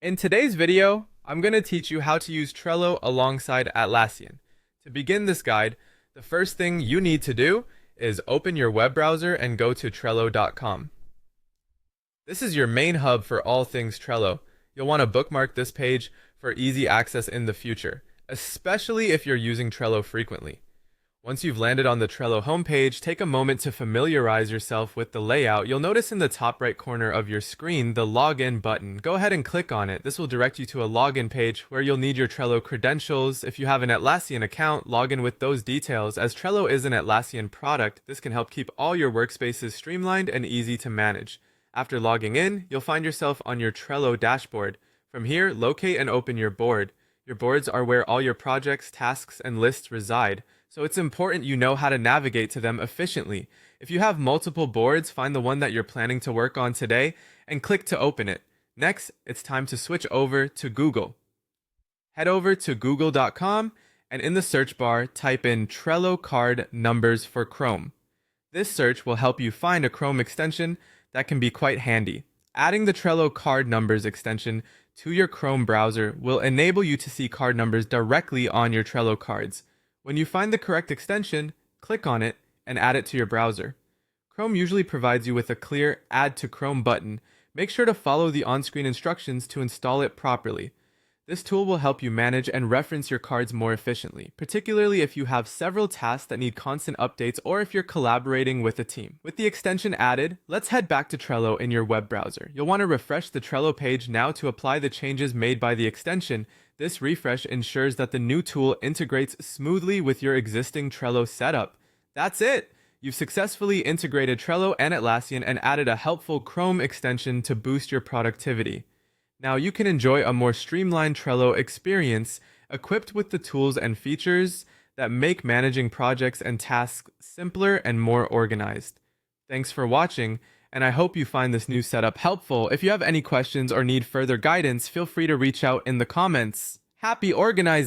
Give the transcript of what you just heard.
In today's video, I'm going to teach you how to use Trello alongside Atlassian. To begin this guide, the first thing you need to do is open your web browser and go to Trello.com. This is your main hub for all things Trello. You'll want to bookmark this page for easy access in the future, especially if you're using Trello frequently. Once you've landed on the Trello homepage, take a moment to familiarize yourself with the layout. You'll notice in the top right corner of your screen the login button. Go ahead and click on it. This will direct you to a login page where you'll need your Trello credentials. If you have an Atlassian account, log in with those details. As Trello is an Atlassian product, this can help keep all your workspaces streamlined and easy to manage. After logging in, you'll find yourself on your Trello dashboard. From here, locate and open your board. Your boards are where all your projects, tasks, and lists reside, so it's important you know how to navigate to them efficiently. If you have multiple boards, find the one that you're planning to work on today and click to open it. Next, it's time to switch over to Google. Head over to google.com and in the search bar, type in Trello card numbers for Chrome. This search will help you find a Chrome extension that can be quite handy. Adding the Trello card numbers extension to your Chrome browser will enable you to see card numbers directly on your Trello cards. When you find the correct extension, click on it and add it to your browser. Chrome usually provides you with a clear Add to Chrome button. Make sure to follow the on-screen instructions to install it properly. This tool will help you manage and reference your cards more efficiently, particularly if you have several tasks that need constant updates or if you're collaborating with a team. With the extension added, let's head back to Trello in your web browser. You'll want to refresh the Trello page now to apply the changes made by the extension. This refresh ensures that the new tool integrates smoothly with your existing Trello setup. That's it! You've successfully integrated Trello and Atlassian and added a helpful Chrome extension to boost your productivity. Now you can enjoy a more streamlined Trello experience equipped with the tools and features that make managing projects and tasks simpler and more organized. Thanks for watching, and I hope you find this new setup helpful. If you have any questions or need further guidance, feel free to reach out in the comments. Happy organizing!